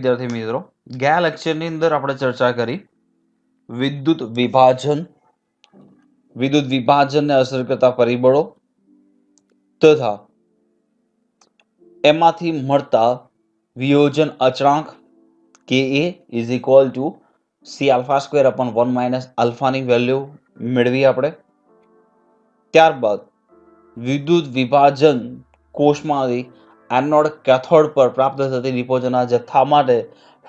વિદ્યાર્થી મિત્રો, ગયા લેક્ચરની અંદર આપણે ચર્ચા કરી વિદ્યુત વિભાજનને અસર કરતા પરિબળો તથા એમાંથી મળતા વિયોજન અચળાંક કે is equal to C alpha square upon 1 minus આલ્ફાની વેલ્યુ મેળવી આપણે. ત્યારબાદ વિદ્યુત વિભાજન કોષમાંથી એનોડ કેથોડ પર પ્રાપ્ત થતી નિપજોના જથ્થા માટે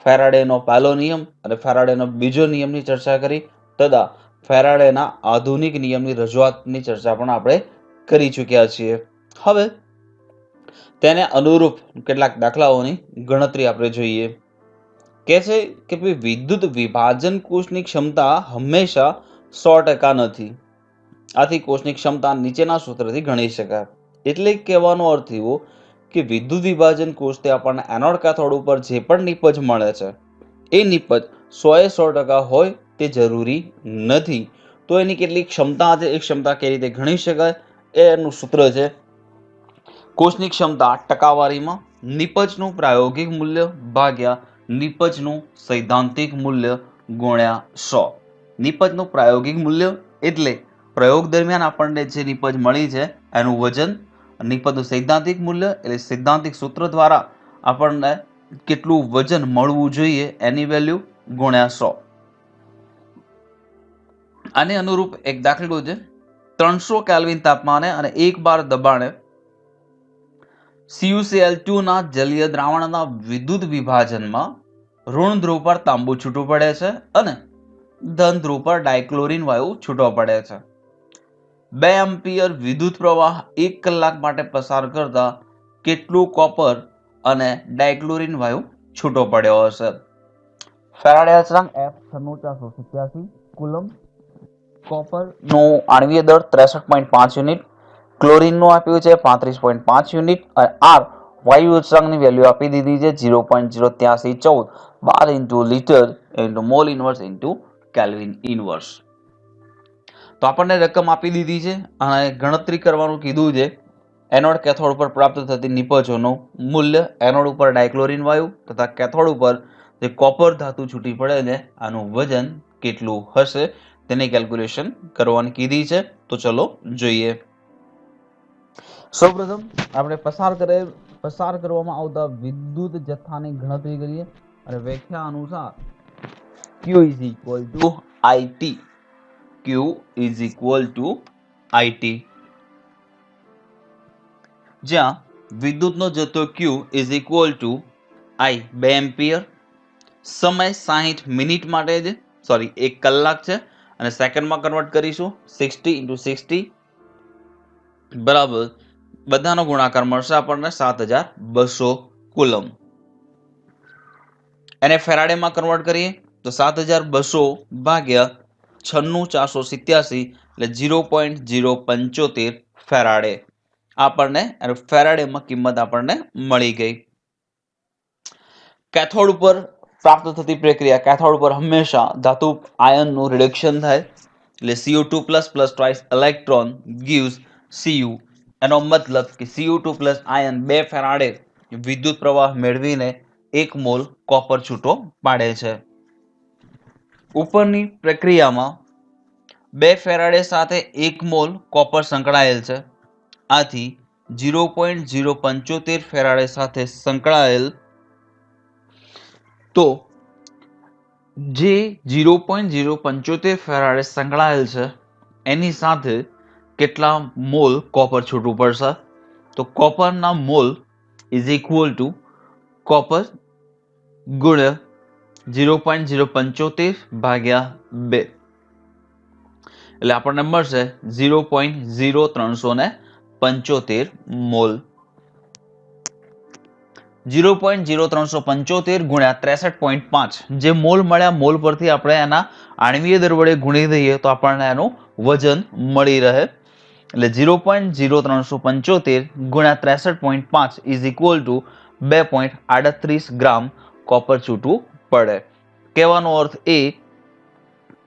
ફેરાડેનો પહેલો નિયમ અને ફેરાડેનો બીજો નિયમની ચર્ચા કરી તથા ફેરાડેના આધુનિક નિયમની રજૂઆતની ચર્ચા પણ આપણે કરી ચૂક્યા છીએ. હવે તેને અનુરૂપ કેટલાક દાખલાઓની ગણતરી આપણે જોઈએ. કે છે કે વિદ્યુત વિભાજન કોષની ક્ષમતા હંમેશા 100% નથી. આથી કોષની ક્ષમતા નીચેના સૂત્રથી ગણી શકાય. એટલે કહેવાનો અર્થ એવો કે વિદ્યુત વિભાજન કોષથી આપણને એનોડ કેથોડ ઉપર જે પણ નિપજ મળે છે એ નિપજ 100% હોય તે જરૂરી નથી. તો એની કેટલી ક્ષમતા છે એ ક્ષમતા કઈ રીતે ગણી શકાય એનું સૂત્ર છે કોષની ક્ષમતા ટકાવારીમાં નિપજનું પ્રાયોગિક મૂલ્ય ભાગ્યા નિપજનું સૈદ્ધાંતિક મૂલ્ય ગુણ્યા 100. નિપજનું પ્રાયોગિક મૂલ્ય એટલે પ્રયોગ દરમિયાન આપણને જે નિપજ મળી છે એનું વજન. નિપજનું સૈદ્ધાંતિક મૂલ્ય એટલે સૈદ્ધાંતિક સૂત્ર દ્વારા આપણને કેટલું વજન મળવું જોઈએ એની વેલ્યુ ગુણ્યા 100. આને અનુરૂપ એક દાખલો છે 300 કેલ્વિન તાપમાને અને 1 બાર દબાણે CuCl2 ના જલીય દ્રાવણના વિદ્યુત વિભાજનમાં ઋણ ધ્રુવ પર તાંબુ છૂટું પડે છે અને ધન ધ્રુવ પર ડાયક્લોરિન વાયુ છૂટો પડે છે. 2 એમ્પિયર વિદ્યુત પ્રવાહ 1 કલાક માટે પસાર કરતા કેટલું કોપર અને ડાયક્લોરિન વાયુ છૂટો પડ્યો હશે. ફેરાડે અચળાંક F96487 કુલમ. કોપરનો આણ્વીય દળ 63.5 યુનિટ. ક્લોરીનનું આપ્યું છે 35.5 યુનિટ અને આર વાયુ અચળાંકની વેલ્યુ આપી દીધી છે 0.08314 બાર into litre into mall inverse into kelvin inverse. તો આપણને રકમ આપી દીધી છે અને ગણતરી કરવાનું કીધું છે એનોડ કેથોડ પર પ્રાપ્ત થતી નિપજોનું મૂલ્ય. એનોડ ઉપર ડાયક્લોરિન વાયુ તથા કેથોડ ઉપર જે કોપર ધાતુ છૂટી પડે છે આનું વજન કેટલું હશે તેની કેલ્ક્યુલેશન કરવાની કીધી છે. તો ચલો જોઈએ. સૌપ્રથમ આપણે પસાર કરવામાં આવતા વિદ્યુત જથ્થાની ગણતરી કરીએ અને વ્યાખ્યા અનુસાર Q is equal to IT. Q is equal to IT. જ્યાં વિદ્યુતનો જથ્થો Q is equal to I 2 ampere. સમય 60 મિનિટ માટે છે 1 કલાક છે અને સેકન્ડમાં કન્વર્ટ કરીશું 60 × 60 બરાબર બધાનો ગુણાકાર મળશે આપણને 7200 કુલમ. એને ફેરાડેમાં કન્વર્ટ કરીએ તો 7200 ભાગ્યા 96487 એટલે 0.075 ફેરાડે આપણને ફેરાડેમાં કિંમત આપણને મળી ગઈ. કેથોડ ઉપર પ્રાપ્ત થતી પ્રક્રિયા કેથોડ ઉપર હંમેશા ધાતુ આયનનું રિડક્શન થાય એટલે Cu2+ twice electron gives Cu. એનો મતલબ કે Cu2+ આયન 2 ફેરાડે વિદ્યુત પ્રવાહ મેળવીને 1 મોલ કોપર છૂટો પાડે છે. ઉપરની પ્રક્રિયામાં 2 ફેરાડે સાથે 1 મોલ કોપર સંકળાયેલ છે. આથી 0.075 ફેરાડે સાથે સંકળાયેલ તો જે 0.075 ફેરાડે સંકળાયેલ છે એની સાથે કેટલા મોલ કોપર છૂટવું પડશે તો કોપરના mole is equal to copper ગુણ્યા 0.075 ભાગ્યા 2 એટલે આપણને મળશે 0.0375 મોલ. 0.0375 ગુણ્યા 63.5 જે મોલ મળ્યા મોલ પરથી આપણે એના આણ્વીય દર વડે ગુણી દઈએ તો આપણને એનું વજન મળી રહે એટલે 0.0375 ગુણ્યા 63.5 is equal to 2.38 gram copper છૂટવું પડે. કહેવાનો અર્થ એ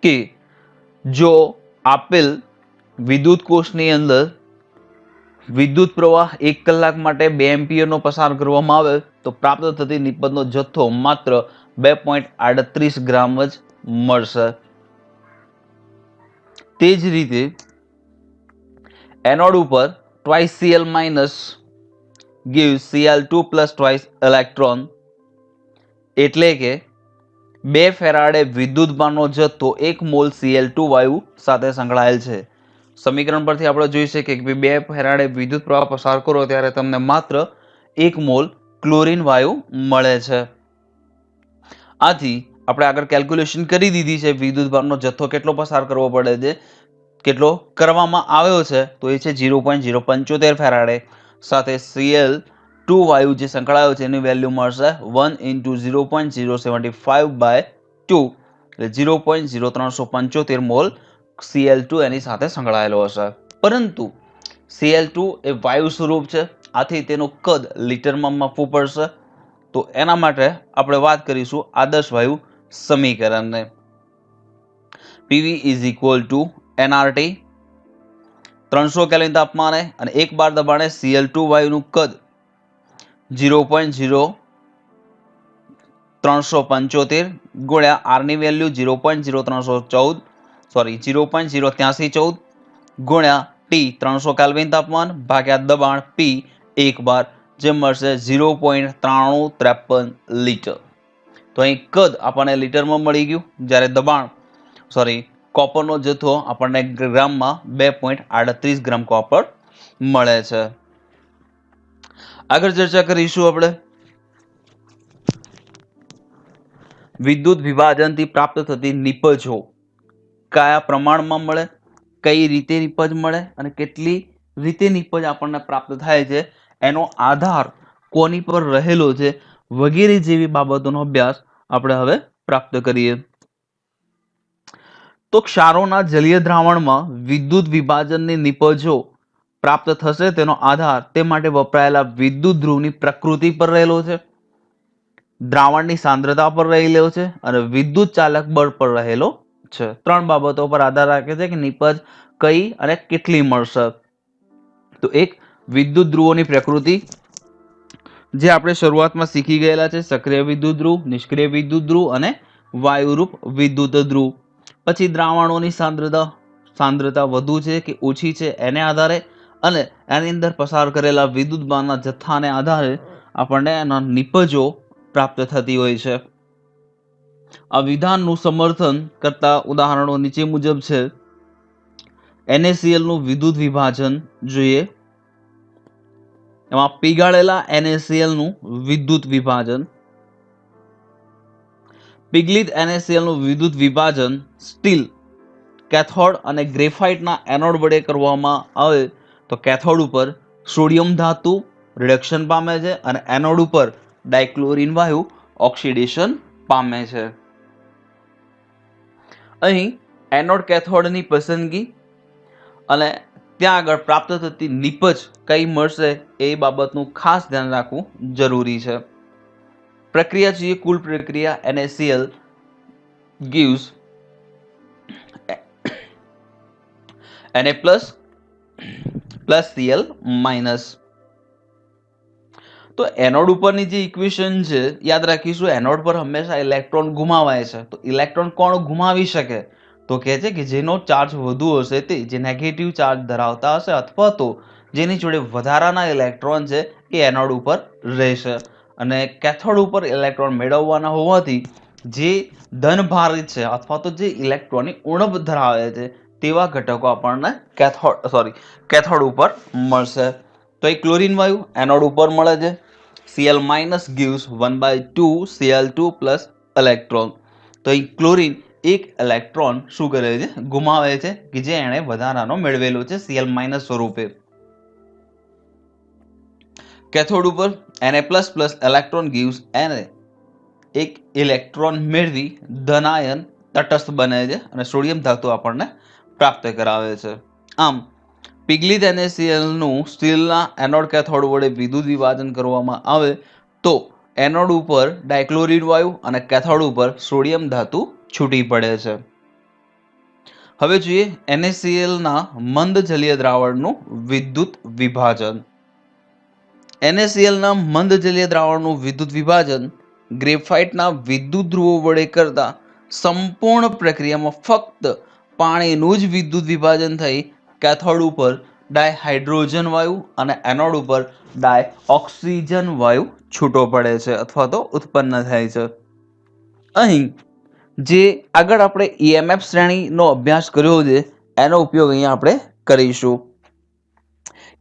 કે જો આપેલ વિદ્યુત કોષની અંદર વિદ્યુત પ્રવાહ 1 કલાક માટે 2 એમ્પિયરનો પસાર કરવામાં આવે તો પ્રાપ્ત થતી નિપજનો જથ્થો માત્ર 2.38 ગ્રામ જ મળશે. તે જ રીતે એનોડ ઉપર twice Cl minus gives Cl2 plus twice electron, એટલે કે 2 ફેરાડે વિદ્યુતભારનો જથ્થો 1 મોલ Cl2 વાયુ સાથે સંકળાયેલ છે. સમીકરણ પરથી આપણે જોઈ શકીએ કે 2 ફેરાડે વિદ્યુત પ્રવાહ પસાર કરો ત્યારે તમને માત્ર 1 મોલ ક્લોરીન વાયુ મળે છે. આથી આપણે આગળ કેલ્ક્યુલેશન કરી દીધી છે વિદ્યુતભારનો જથ્થો કેટલો પસાર કરવો પડે છે, કેટલો કરવામાં આવ્યો છે તો એ છે 0.075 ફેરાડે સાથે Cl2 વાયુ જે સંકળાયો છે એની વેલ્યુ મળશે 1 × 0.075/2 એટલે 0.0375 મોલ Cl2 એની સાથે સંકળાયેલો હશે. પરંતુ Cl2 એ વાયુ સ્વરૂપ છે, આથી તેનું કદ લીટરમાં માપવું પડશે. તો એના માટે આપણે વાત કરીશું આદર્શ વાયુ સમીકરણને. PV = nRT, 300 કેલ્વિન તાપમાને અને 1 બાર દબાણે Cl2 વાયુનું કદ 0.0375 ગુણ્યા R ની વેલ્યુ 0.0314 ગુણ્યા T 300 કેલ્વિન તાપમાન ભાગ્યા દબાણ P 1 બાર, જે મળશે 0.9353 લીટર. તો અહીં કદ આપણને લીટરમાં મળી ગયું, જ્યારે દબાણ કોપરનો જથ્થો આપણને ગ્રામમાં 2.38 ગ્રામ કોપર મળે છે. આગળ ચર્ચા કરીશું આપણે વિદ્યુત વિભાજનથી પ્રાપ્ત થતી નિપજો કયા પ્રમાણમાં મળે, કઈ રીતે નિપજ મળે અને કેટલી રીતે નિપજ આપણને પ્રાપ્ત થાય છે, એનો આધાર કોની પર રહેલો છે વગેરે જેવી બાબતોનો અભ્યાસ આપણે હવે પ્રાપ્ત કરીએ. તો ક્ષારોના જલીય દ્રાવણમાં વિદ્યુત વિભાજનની નિપજો પ્રાપ્ત થશે તેનો આધાર તે માટે વપરાયેલા વિદ્યુત ધ્રુવની પ્રકૃતિ પર રહેલો છે, દ્રાવણની સાંદ્રતા પર રહેલો છે અને વિદ્યુત ચાલક બળ પર રહેલો છે. 3 બાબતો પર આધાર રાખે છે કે નિપજ કઈ અને કેટલી મળશે. તો એક વિદ્યુત ધ્રુવોની પ્રકૃતિ, જે આપણે શરૂઆતમાં શીખી ગયેલા છે, સક્રિય વિદ્યુત ધ્રુવ, નિષ્ક્રિય વિદ્યુત ધ્રુવ અને વાયુરૂપ વિદ્યુત ધ્રુવ. પછી દ્રાવણોની સાંદ્રતા વધુ છે કે ઓછી છે એને આધારે અને એની અંદર પસાર કરેલા વિદ્યુતભારના જથ્થાને આધારે આપણને એના નિપજો પ્રાપ્ત થતી હોય છે. આ વિધાનનું સમર્થન કરતા ઉદાહરણો નીચે મુજબ છે. NaCl નું વિદ્યુત વિભાજન જોઈએ. એમાં પીગાળેલા NaCl નું વિદ્યુત વિભાજન, પિગલિત NaCl નું વિદ્યુત વિભાજન સ્ટીલ, કેથોડ અને ગ્રેફાઇટના એનોડ વડે કરવામાં આવે તો કેથોડ ઉપર સોડિયમ ધાતુ રિડક્શન પામે છે અને એનોડ ઉપર ડાયક્લોરીન વાયુ ઓક્સિડેશન પામે છે. અહીં એનોડ કેથોડની પસંદગી અને ત્યાં આગળ પ્રાપ્ત થતી નિપજ કઈ મળશે એ બાબતનું ખાસ ધ્યાન રાખવું જરૂરી છે. પ્રક્રિયા જોઈએ કુલ પ્રક્રિયા. NaCl gives Na plus Cl minus. તો એનોડ ઉપરની જે ઇક્વેશન છે યાદ રાખીશું, એનોડ પર હંમેશા ઇલેક્ટ્રોન ગુમાવાય છે. તો ઇલેક્ટ્રોન કોણ ગુમાવી શકે? તો કહે છે કે જેનો ચાર્જ વધુ હશે તે, જે નેગેટિવ ચાર્જ ધરાવતા હશે અથવા તો જેની જોડે વધારાના ઇલેક્ટ્રોન છે એ એનોડ ઉપર રહેશે. અને કેથોડ ઉપર ઇલેક્ટ્રોન મેળવવાના હોવાથી જે ધનભારિત છે અથવા તો જે ઇલેક્ટ્રોનની ઉણપ ધરાવે છે તેવા ઘટકો આપણને કેથોડ ઉપર મળશે. તો એ ક્લોરીન વાયુ એનોડ ઉપર મળે છે. Cl minus gives 1/2 Cl2 plus electron. તો એ ક્લોરીન એક ઇલેક્ટ્રોન શું કરે છે? ગુમાવે છે કે જે એણે વધારાનો મેળવેલો છે Cl minus સ્વરૂપે. કેથોડ ઉપર Na plus electron gives Na એક ઇલેક્ટ્રોન મેળવી ધનાયન તટસ્થ બને છે અને સોડિયમ ધાતુ આપણને પ્રાપ્ત કરાવે છે. આમ પિગલિત NaCl નું સ્ટીલના એનોડ કેથોડ વડે વિદ્યુત વિભાજન કરવામાં આવે તો એનોડ ઉપર ડાયક્લોરીન વાયુ અને કેથોડ ઉપર સોડિયમ ધાતુ છૂટી પડે છે. હવે જોઈએ NaCl ના મંદ જલીય દ્રાવણનું વિદ્યુત વિભાજન. NaCl ના મંદ જલીય દ્રાવણનું વિદ્યુત વિભાજન ગ્રેફાઇટના વિદ્યુત ધ્રુવો વડે કરતા સંપૂર્ણ પ્રક્રિયામાં ફક્ત પાણીનું જ વિદ્યુત વિભાજન થઈ કેથોડ ઉપર ડાયહાઇડ્રોજન વાયુ અને એનોડ ઉપર ડાયઓક્સિજન વાયુ છૂટો પડે છે અથવા તો ઉત્પન્ન થાય છે. અહીં જે આગળ આપણે EMF શ્રેણીનો અભ્યાસ કર્યો છે એનો ઉપયોગ અહીંયા આપણે કરીશું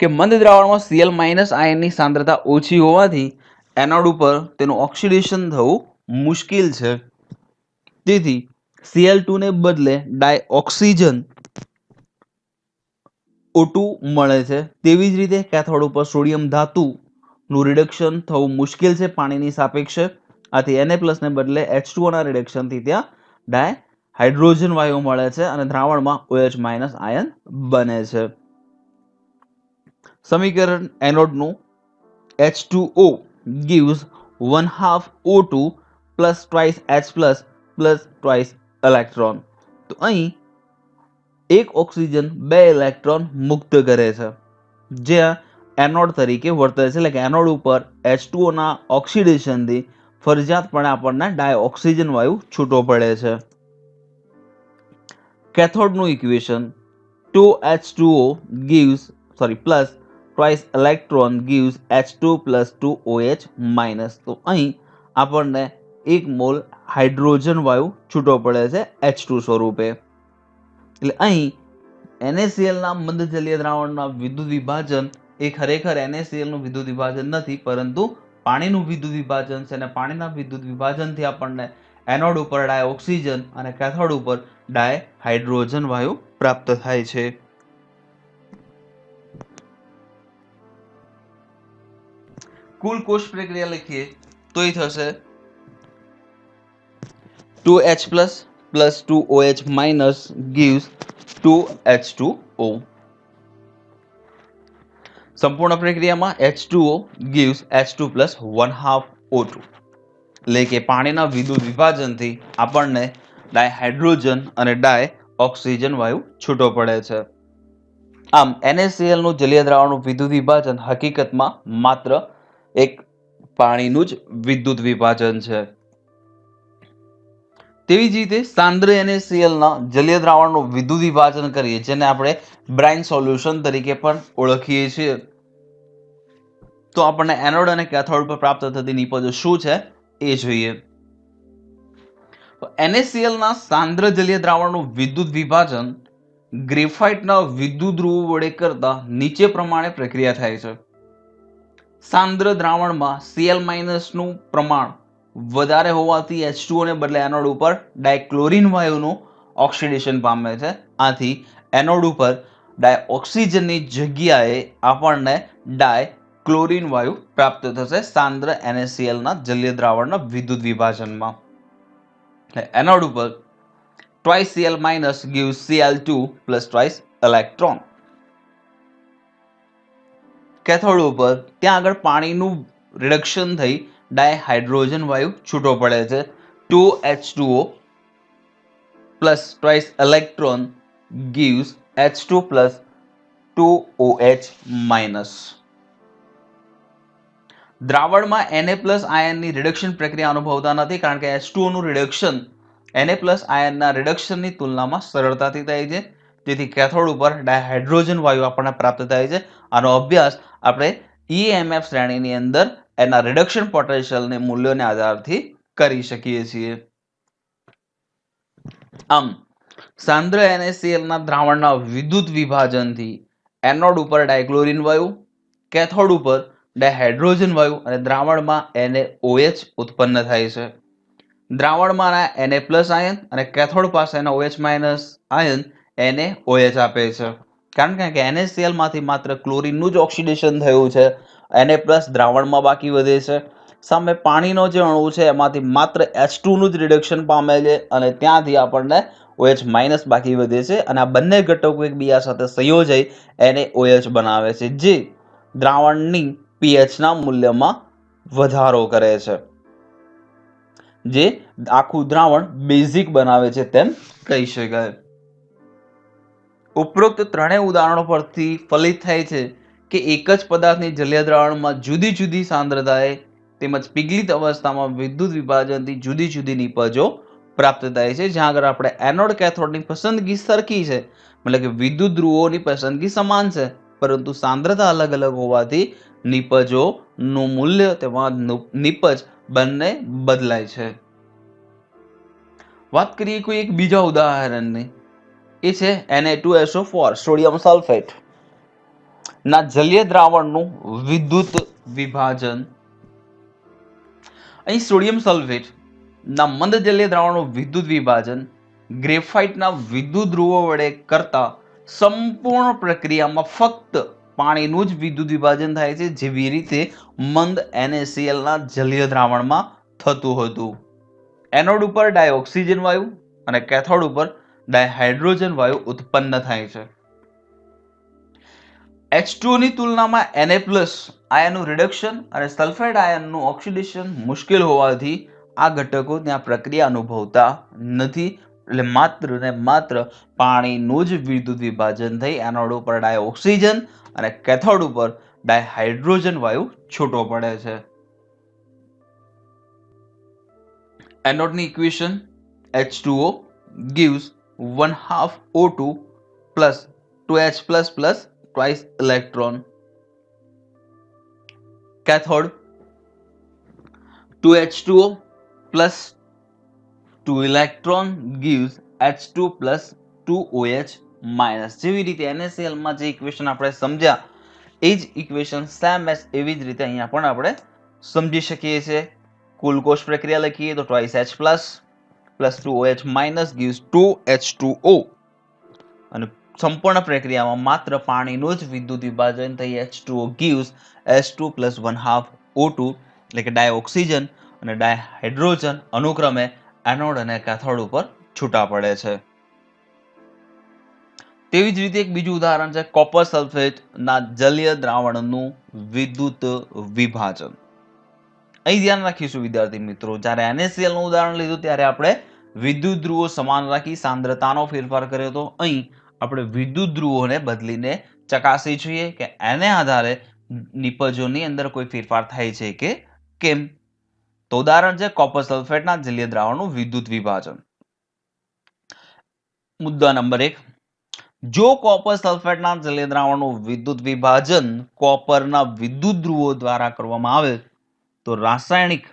કે મંદ દ્રાવણમાં Cl માઇનસ આયનની સાંદ્રતા ઓછી હોવાથી એનોડ ઉપર તેનું ઓક્સિડેશન થવું મુશ્કેલ છે. તેથી Cl2 ને બદલે ડાયઓક્સિજન O2 મળે છે. તેવી જ રીતે કેથોડ ઉપર સોડિયમ ધાતુનું રિડક્શન થવું મુશ્કેલ છે પાણીની સાપેક્ષે. આથી Na+ ને બદલે H2O ના રિડક્શનથી ત્યાં ડાયહાઇડ્રોજન વાયુ મળે છે અને દ્રાવણમાં OH- આયન બને છે. સમીકરણ એનોડનું H2O gives 1/2 O2 plus twice H plus twice electron. તો અહીં એક ઓક્સિજન 2 ઇલેક્ટ્રોન મુક્ત કરે છે જે એનોડ તરીકે વર્તે છે. એટલે કે એનોડ ઉપર H2O ના ઓક્સિડેશનથી ફરજિયાતપણે આપણને ડાયઓક્સિજન વાયુ છૂટો પડે છે. કેથોડનું equation 2H2O gives plus twice electron gives H2 plus 2OH minus. તો અહીં આપણને 1 મોલ હાઇડ્રોજન વાયુ છૂટો પડે છે H2 સ્વરૂપે. એટલે અહીં NaCl ના મંદ જલીય દ્રાવણના વિદ્યુત વિભાજન એ ખરેખર NaCl નું વિદ્યુત વિભાજન નથી પરંતુ પાણીનું વિદ્યુત વિભાજન છે અને પાણીના વિદ્યુત વિભાજનથી આપણને એનોડ ઉપર ડાયઓક્સિજન અને કેથોડ ઉપર ડાયહાઇડ્રોજન વાયુ પ્રાપ્ત થાય છે. કુલ કોષ પ્રક્રિયા લખીએ તો એ થશે 2H plus 2OH minus gives 2H2O. સંપૂર્ણ પ્રક્રિયામાં H2O gives H2 plus 1/2 O2. એટલે કે પાણીના વિદ્યુત વિભાજનથી આપણને ડાયહાઇડ્રોજન અને ડાયઓક્સિજન વાયુ છૂટો પડે છે. આમ NaCl નું જલીય દ્રાવણનું વિદ્યુત વિભાજન હકીકતમાં માત્ર એક પાણીનું જ વિદ્યુત વિભાજન છે. તેવી જ રીતે સાંદ્ર NaCl ના જલીય દ્રાવણનું વિદ્યુત વિભાજન કરીએ જેને આપણે બ્રાઇન સોલ્યુશન તરીકે પણ ઓળખીએ છીએ તો આપણને એનોડ અને કેથોડ પર પ્રાપ્ત થતી નિપજો શું છે એ જોઈએ. NaCl ના સાંદ્ર જલીય દ્રાવણનું વિદ્યુત વિભાજન ગ્રેફાઇટના વિદ્યુત ધ્રુવો વડે કરતા નીચે પ્રમાણે પ્રક્રિયા થાય છે. સાંદ્ર દ્રાવણમાં Cl- નું પ્રમાણ વધારે હોવાથી H2O ને બદલે એનોડ ઉપર ડાયક્લોરીન વાયુનું ઓક્સિડેશન પામે છે. આથી એનોડ ઉપર ડાયઓક્સિજનની જગ્યાએ આપણને ડાયક્લોરીન વાયુ પ્રાપ્ત થશે સાંદ્ર NaCl ના જલીય દ્રાવણના વિદ્યુત વિભાજનમાં. એનોડ ઉપર twice Cl- gives Cl2 plus twice electron. Cathode ઉપર ત્યાં આગળ પાણીનું રિડક્શન થઈ ડાયહાઇડ્રોજન વાયુ છૂટો પડે છે. 2H2O plus twice electron gives H2 plus 2OH minus. દ્રાવણમાં Na+ આયનની રિડક્શન પ્રક્રિયા અનુભવતા નથી કારણ કે H2O નું રિડક્શન Na+ આયનના રિડક્શનની તુલનામાં સરળતાથી થાય છે. તેથી કેથોડ ઉપર ડાયહાઇડ્રોજન વાયુ આપણને પ્રાપ્ત થાય છે. આનો અભ્યાસ આપણે EMF શ્રેણીની અંદર એના રિડક્શન પોટેન્શિયલને મૂલ્યોને આધારથી કરી શકીએ છીએ. આમ સાંદ્ર NaCl ના દ્રાવણના વિદ્યુત વિભાજનથી એનોડ ઉપર ડાયક્લોરીન વાયુ, કેથોડ ઉપર ડાયહાઇડ્રોજન વાયુ અને દ્રાવણમાં NaOH ઉત્પન્ન થાય છે. દ્રાવણમાં Na+ આયન અને કેથોડ પાસેના OH- આયન NaOH આપે છે. કારણ કે NaCl માંથી માત્ર ક્લોરીનનું જ ઓક્સિડેશન થયું છે. Na+ દ્રાવણમાં બાકી વધે છે. સામે પાણીનો જે અણુ છે એમાંથી માત્ર H2 નું જ રિડક્શન પામે છે અને ત્યાંથી આપણને OH- બાકી વધે છે અને આ બંને ઘટકો એકબીજા સાથે સંયોજાઈ NaOH બનાવે છે જે દ્રાવણની pH ના મૂલ્યમાં વધારો કરે છે જે આખું દ્રાવણ બેઝિક બનાવે છે તેમ કહી શકાય. ઉપરોક્ત ત્રણેય ઉદાહરણો પરથી ફલિત થાય છે કે એક જ પદાર્થની જલીય દ્રાવણમાં જુદી જુદી સાંદ્રતાએ તેમજ પીગલિત અવસ્થામાં વિદ્યુત વિભાજનથી જુદી જુદી નિપજો પ્રાપ્ત થાય છે. જ્યાં આગળ આપણે એનોડ કેથોડની પસંદગી સરખી છે, એટલે કે વિદ્યુત ધ્રુવોની પસંદગી સમાન છે, પરંતુ સાંદ્રતા અલગ અલગ હોવાથી નિપજોનું મૂલ્ય તેમાં નિપજ બંને બદલાય છે. વાત કરીએ કોઈ એક બીજા ઉદાહરણની, એ છે Na2SO4 સોડિયમ સલ્ફેટ ના જલીય દ્રાવણનું વિદ્યુત વિભાજન. અહીં સોડિયમ સલ્ફેટ ના મંદ જલીય દ્રાવણનું વિદ્યુત વિભાજન ગ્રેફાઇટના વિદ્યુત ધ્રુવો વડે કરતા સંપૂર્ણ પ્રક્રિયામાં ફક્ત પાણીનું જ વિદ્યુત વિભાજન થાય છે, જેવી રીતે મંદ NaCl ના જલીય દ્રાવણમાં થતું હતું. એનોડ ઉપર ડાયોક્સિજન વાયુ અને કેથોડ ઉપર ડાયહાઇડ્રોજન વાયુ ઉત્પન્ન થાય છે. H2O ની તુલનામાં Na+ આયનનું રિડક્શન અને સલ્ફાઇડ આયનનું ઓક્સિડેશન મુશ્કેલ હોવાથી આ ઘટકો ત્યાં પ્રક્રિયા અનુભવતા નથી, એટલે માત્ર ને માત્ર પાણીનું જ વિદ્યુત વિભાજન થઈ એનોડ ઉપર ડાયોક્સિજન અને કેથોડ ઉપર ડાયહાઇડ્રોજન વાયુ છૂટો પડે છે. એનોડની equation H2O gives 1/2 O2 plus 2H plus twice electron. Cathode 2H2O plus 2 electron gives H2 plus 2OH minus. જેવી રીતે NaCl માં જે ઇક્વેશન આપણે સમજ્યા એ જ ઇક્વેશન સેમ એઝ એવી જ રીતે અહીંયા પણ આપણે સમજી શકીએ છીએ. કુલ કોષ પ્રક્રિયા લખીએ તો twice H plus 2OH minus gives 2H2O અને સંપૂર્ણ પ્રક્રિયામાં માત્ર પાણીનું જ વિદ્યુત વિભાજન થઈ H2O gives H2 plus 1/2 O2 એટલે કે ડાયોક્સિજન અને ડાયહાઇડ્રોજન અનુક્રમે એનોડ અને કેથોડ ઉપર છૂટા પડે છે. તેવી જ રીતે એક બીજું ઉદાહરણ છે કોપર સલ્ફેટ ના જલીય દ્રાવણનું વિદ્યુત વિભાજન. અહીં ધ્યાન રાખીશું વિદ્યાર્થી મિત્રો, જ્યારે NaCl નું ઉદાહરણ લીધું ત્યારે આપણે વિદ્યુત ધ્રુવો સમાન રાખી સાંદ્રતાનો ફેરફાર કર્યો હતો. અહીં આપણે વિદ્યુત ધ્રુવોને બદલીને ચકાસી જોઈએ કે એને આધારે નિપજોની અંદર કોઈ ફેરફાર થાય છે કે કેમ. તો ઉદાહરણ છે કોપર સલ્ફેટના જલીય દ્રાવણનું વિદ્યુત વિભાજન. મુદ્દા નંબર 1, જો કોપર સલ્ફેટના જલીય દ્રાવણનું વિદ્યુત વિભાજન કોપરના વિદ્યુત ધ્રુવો દ્વારા કરવામાં આવે તો રાસાયણિક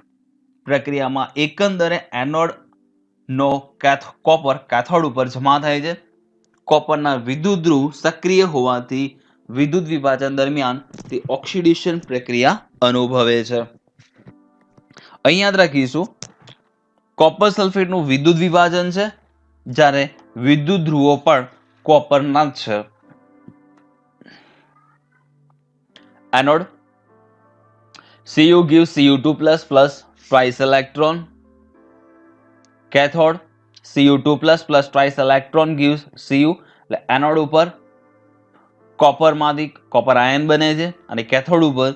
પ્રક્રિયામાં એકંદરે એનોડનો કોપર કેથોડ ઉપર જમા થાય છે. કોપરના વિદ્યુત ધ્રુવ સક્રિય હોવાથી વિદ્યુત વિભાજન દરમિયાન તે ઓક્સિડેશન પ્રક્રિયા અનુભવે છે. અહીં યાદ રાખીશું કોપર સલ્ફેટનું વિદ્યુત વિભાજન છે, જ્યારે વિદ્યુત ધ્રુવો પણ કોપરના જ છે. Anode Cu gives Cu2++ twice electron. Cathode Cu2++ twice electron gives Cu. એટલે એનોડ ઉપર કોપરમાંથી કોપર આયન બને છે અને કેથોડ ઉપર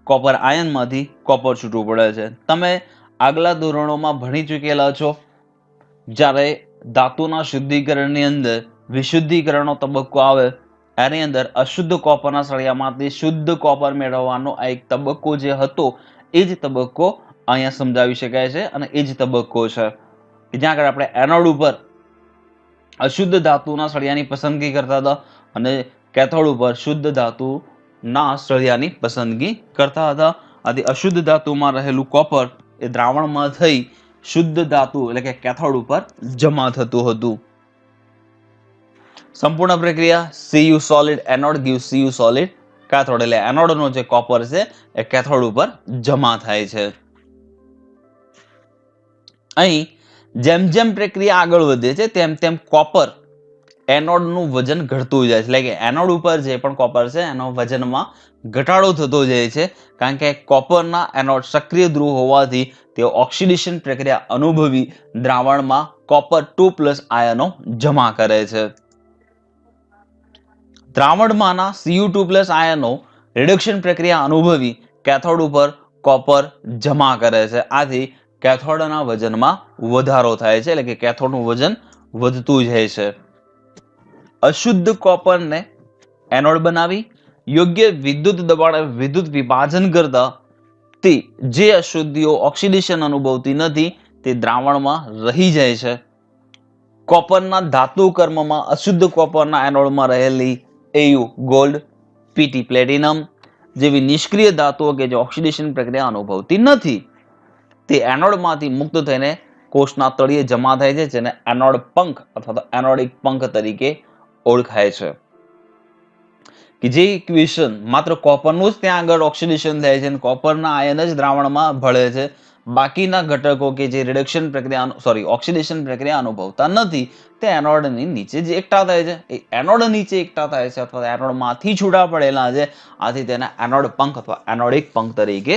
કોપર આયનમાંથી કોપર છૂટું પડે છે. તમે આગલા ધોરણોમાં ભણી ચૂકેલા છો, જ્યારે ધાતુના શુદ્ધિકરણની અંદર વિશુદ્ધિકરણનો તબક્કો આવે એની અંદર અશુદ્ધ કોપરના સળિયામાંથી શુદ્ધ કોપર મેળવવાનો આ એક તબક્કો જે હતો એ જ તબક્કો અહીંયા સમજાવી શકાય છે અને એ જ તબક્કો છે કે જ્યાં આગળ આપણે એનોડ ઉપર અશુદ્ધ ધાતુના સળિયાની પસંદગી કરતા હતા અને કેથોડ ઉપર શુદ્ધ ધાતુના સળિયાની પસંદગી કરતા હતા. આથી અશુદ્ધ ધાતુમાં રહેલું કોપર એ દ્રાવણમાં થઈ શુદ્ધ ધાતુ એટલે કે કેથોડ ઉપર જમા થતું હતું. સંપૂર્ણ પ્રક્રિયા Cu solid anode gives Cu solid cathode. એટલે એનોડનો જે કોપર છે એ કેથોડ ઉપર જમા થાય છે. અહીં જેમ જેમ પ્રક્રિયા આગળ વધે છે તેમ તેમ કોપર એનોડનું વજન ઘટતું જાય છે, એટલે કે એનોડ ઉપર જે પણ કોપર છે એનો વજનમાં ઘટાડો થતો જાય છે, કારણ કે કોપરના એનોડ સક્રિય ધ્રુવ હોવાથી તેઓ ઓક્સિડેશન પ્રક્રિયા અનુભવી દ્રાવણમાં કોપર 2+ આયનો જમા કરે છે. દ્રાવણમાંના Cu2+ આયનો રિડક્શન પ્રક્રિયા અનુભવી કેથોડ ઉપર કોપર જમા કરે છે. આથી કેથોડના વજનમાં વધારો થાય છે, એટલે કે કેથોડનું વજન વધતું જાય છે. અશુદ્ધ કોપરને એનોડ બનાવી યોગ્ય વિદ્યુત દબાણે વિદ્યુત વિભાજન કરતા તે જે અશુદ્ધિઓ ઓક્સિડેશન અનુભવતી નથી તે દ્રાવણમાં રહી જાય છે. કોપરના ધાતુ કર્મમાં અશુદ્ધ કોપરના એનોડમાં રહેલી Au ગોલ્ડ, Pt પ્લેટિનમ જેવી નિષ્ક્રિય ધાતુઓ કે જે ઓક્સિડેશન પ્રક્રિયા અનુભવતી નથી તે એનોડમાંથી મુક્ત થઈને કોષના તળિયે જમા થાય છે, જેને એનોડ પંખ અથવા તો એનોડિક પંખ તરીકે ઓળખાય છે. કે જે ઇક્વેશન માત્ર કોપરનું જ ત્યાં આગળ ઓક્સિડેશન થાય છે અને કોપરના આયન જ દ્રાવણમાં ભળે છે. બાકીના ઘટકો કે જે રિડક્શન પ્રક્રિયા ઓક્સિડેશન પ્રક્રિયા અનુભવતા નથી તે એનોડની નીચે જ એકઠા થાય છે. એ એનોડ નીચે એકઠા થાય છે અથવા એનોડમાંથી છૂટા પડેલા છે, આથી તેને એનોડ પંખ અથવા એનોડિક પંખ તરીકે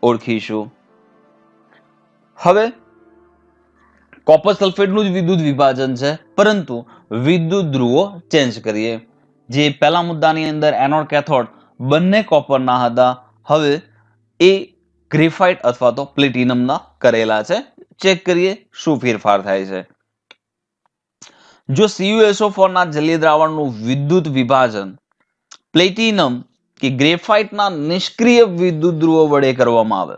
ઓળખીશું. હવે કોપર સલ્ફેટનું જ વિદ્યુત વિભાજન છે, પરંતુ વિદ્યુત ધ્રુવો ચેન્જ કરીએ. જે પહેલા મુદ્દાની અંદર એનોડ કેથોડ બંને કોપરના હતા, હવે એ ગ્રેફાઇટ અથવા તો પ્લેટિનમના કરેલા છે. ચેક કરીએ શું ફેરફાર થાય છે. જો CuSO4 ના જલીય દ્રાવણનું વિદ્યુત વિભાજન પ્લેટિનમ કે ગ્રેફાઇટના નિષ્ક્રિય વિદ્યુત ધ્રુવો વડે કરવામાં આવે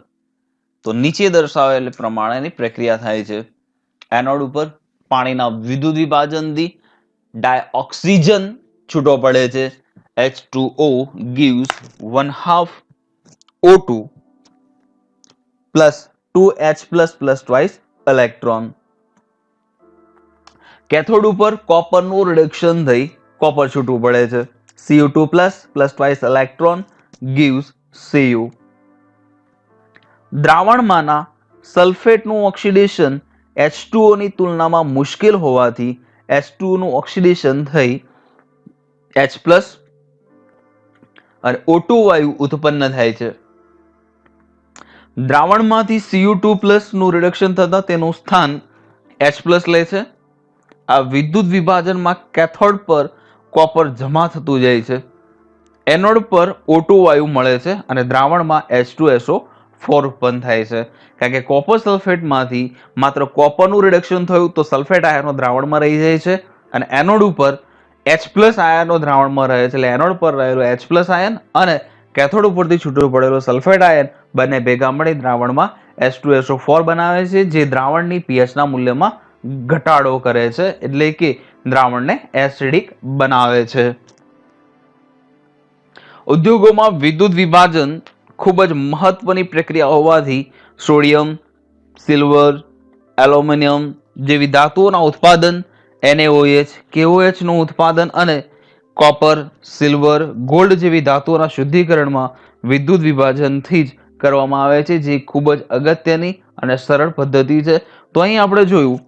તો નીચે દર્શાવેલ પ્રમાણેની પ્રક્રિયા થાય છે. એનોડ ઉપર પાણીના વિદ્યુત વિભાજનથી ડાયઓક્સિજન છૂટો પડે છે. H2O gives 1/2 O2 plus 2H plus twice electron. Cathode ઉપર કોપરનું રિડક્શન થઈ કોપર છૂટું પડે છે. Cu2 plus twice electron gives Cu. દ્રાવણમાંના સલ્ફેટનું ઓક્સિડેશન H2O ની તુલનામાં મુશ્કેલ હોવાથી H2O નું ઓક્સિડેશન થઈ H+ અને O2 વાયુ ઉત્પન્ન થાય છે. દ્રાવણમાંથી Cu2+ નું રિડક્શન થતા તેનું સ્થાન H+ લે છે. આ વિદ્યુત વિભાજનમાં કેથોડ પર કોપર જમા થતું જાય છે. એનોડ પર O2 વાયુ મળે છે અને દ્રાવણમાં H2SO4 ઉત્પન્ન થાય છે. કારણ કે કોપર સલ્ફેટમાંથી માત્ર કોપરનું રિડક્શન થયું તો સલ્ફેટ આયનો દ્રાવણમાં રહી જાય છે અને એનોડ ઉપર H+ આયનો દ્રાવણમાં રહે છે. એટલે એનોડ પર રહેલો H+ આયન અને કેથોડ ઉપરથી છૂટો પડેલો સલ્ફેટ આયન બંને ભેગા મળી દ્રાવણમાં H2SO4 બનાવે છે, જે દ્રાવણની pHના મૂલ્યમાં ઘટાડો કરે છે, એટલે કે દ્રાવણને એસિડિક બનાવે છે. ઉદ્યોગોમાં વિદ્યુત વિભાજન ખૂબ જ મહત્વની પ્રક્રિયા હોવાથી સોડિયમ, સિલ્વર, એલ્યુમિનિયમ જેવી ધાતુઓના ઉત્પાદન, NaOH, KOH નું ઉત્પાદન અને કોપર, સિલ્વર, ગોલ્ડ જેવી ધાતુઓના શુદ્ધિકરણમાં વિદ્યુત વિભાજનથી જ કરવામાં આવે છે, જે ખૂબ જ અગત્યની અને સરળ પદ્ધતિ છે. તો અહીં આપણે જોયું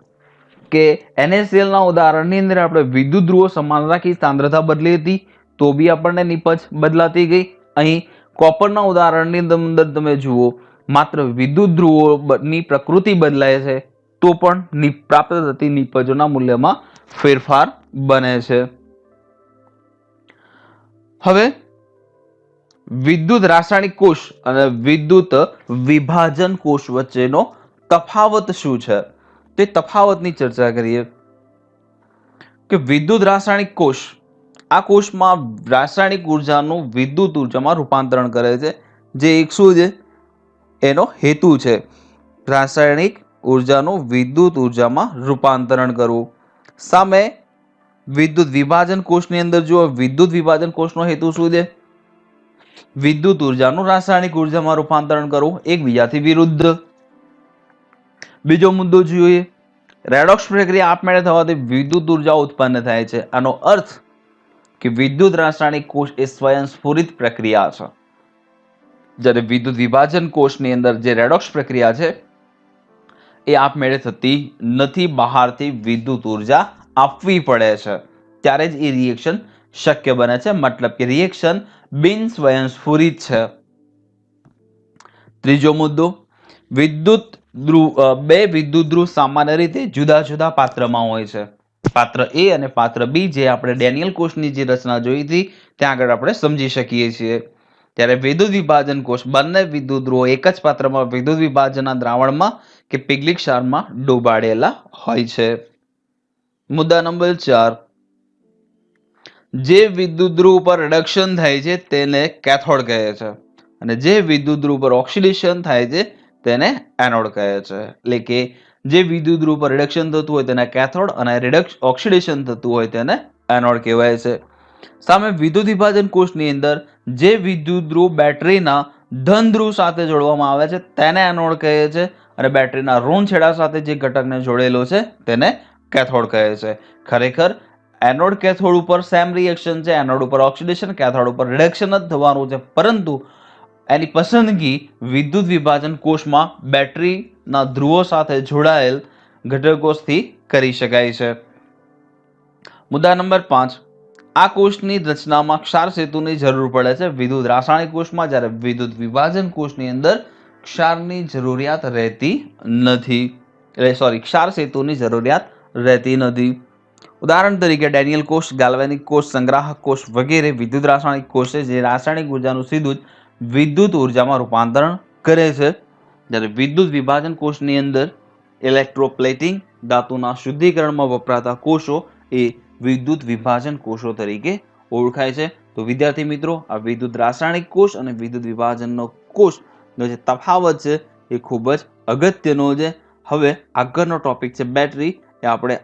કે NaCl ના ઉદાહરણની અંદર આપણે વિદ્યુત ધ્રુવો સમાન રાખી સાંદ્રતા બદલી હતી તો બી આપણને નિપજ બદલાતી ગઈ. અહીં કોપરના ઉદાહરણની અંદર તમે જુઓ માત્ર વિદ્યુત ધ્રુવોની પ્રકૃતિ બદલાય છે તો પણ પ્રાપ્ત થતી નિપજોના મૂલ્યમાં ફેરફાર બને છે. હવે વિદ્યુત રાસાયણિક કોષ અને વિદ્યુત વિભાજન કોષ વચ્ચેનો તફાવત શું છે તે તફાવતની ચર્ચા કરીએ. કે વિદ્યુત રાસાયણિક કોષ આ કોષમાં રાસાયણિક ઉર્જાનું વિદ્યુત ઉર્જામાં રૂપાંતરણ કરે છે, જે એક શું છે એનો હેતુ છે, રાસાયણિક ઉર્જાનું વિદ્યુત ઉર્જામાં રૂપાંતરણ કરવું. સામે વિદ્યુત વિભાજન કોષની અંદર જો વિદ્યુત વિભાજન કોષનો હેતુ શું છે, વિદ્યુત ઉર્જાનું રાસાયણિક ઉર્જામાં રૂપાંતરણ કરવું, એકબીજાથી વિરુદ્ધ. બીજો મુદ્દો જોઈએ, રેડોક્સ પ્રક્રિયા આપમેળે થવાથી વિદ્યુત ઉર્જા ઉત્પન્ન થાય છે. આનો અર્થ કે વિદ્યુત રાસાયણિક કોષ એ સ્વયંસ્ફુરિત પ્રક્રિયા છે, જ્યારે વિદ્યુત વિભાજન કોષની અંદર જે રેડોક્સ પ્રક્રિયા છે એ આપમેળે થતી નથી, બહારથી વિદ્યુત ઉર્જા આપવી પડે છે, ત્યારે જ એ રિએક્શન શક્ય બને છે. મતલબ કે રિએક્શન બિન સ્વયંસ્ફુરિત છે. ત્રીજો મુદ્દો, વિદ્યુત ધ્રુવ બે વિદ્યુત ધ્રુવ સામાન્ય રીતે જુદા જુદા પાત્રમાં હોય છે. પાત્ર A અને પાત્ર B, જે આપણે ડેનિયલ કોષની જે રચના જોઈ હતી ત્યાં આગળ આપણે સમજી શકીએ છીએ. ત્યારે વિદ્યુત વિભાજન કોષ બંને વિદ્યુત ધ્રુવો એક જ પાત્રમાં વિદ્યુત વિભાજનના દ્રાવણમાં કે પીગલિક ક્ષારમાં ડૂબાડેલા હોય છે. મુદ્દા નંબર 4, જે વિદ્યુત ધ્રુવ પર રિડક્શન થાય છે તેને કેથોડ કહે છે અને જે વિદ્યુત ધ્રુવ પર ઓક્સિડેશન થાય છે તેને એનોડ કહે છે. એટલે કે જે વિદ્યુત ધ્રુવ પર રિડક્શન થતું હોય તેને કેથોડ અને ઓક્સિડેશન થતું હોય તેને એનોડ કહેવાય છે. સામે વિદ્યુત વિભાજન કોષની અંદર જે વિદ્યુત ધ્રુવ બેટરીના ધન ધ્રુવ સાથે જોડવામાં આવે છે તેને એનોડ કહે છે અને બેટરીના ઋણ છેડા સાથે જે ઘટકને જોડેલો છે તેને કેથોડ કહે છે. ખરેખર એનોડ કેથોડ ઉપર સેમ રિએક્શન છે, એનોડ ઉપર ઓક્સિડેશન, કેથોડ ઉપર રિડક્શન જ થવાનું છે, પરંતુ એની પસંદગી વિદ્યુત વિભાજન કોષમાં બેટરીના ધ્રુવો સાથે જોડાયેલ ઘટકોથી કરી શકાય છે. મુદ્દા નંબર 5, આ કોષની રચનામાં ક્ષાર સેતુની જરૂર પડે છે વિદ્યુત રાસાયણિક કોષમાં, જ્યારે વિદ્યુત વિભાજન કોષની અંદર ક્ષારની જરૂરિયાત રહેતી નથી. ક્ષાર સેતુની જરૂરિયાત રહેતી નથી. ઉદાહરણ તરીકે ડેનિયલ કોષ, ગાલ્વેનિક કોષ, સંગ્રાહક કોષ વગેરે વિદ્યુત રાસાયણિક કોષ છે જે રાસાયણિક ઉર્જાનું સીધું જ વિદ્યુત ઉર્જામાં રૂપાંતરણ કરે છે, જ્યારે વિદ્યુત વિભાજન કોષની અંદર ઇલેક્ટ્રોપ્લેટિંગ, ધાતુના શુદ્ધિકરણમાં વપરાતા કોષો એ વિદ્યુત વિભાજન કોષો તરીકે ઓળખાય છે. તો વિદ્યાર્થી મિત્રો, આ વિદ્યુત રાસાયણિક કોષ અને વિદ્યુત વિભાજનનો કોષનો જે તફાવત છે એ ખૂબ જ અગત્યનો છે. હવે આગળનો ટોપિક છે બેટરી, એ આપણે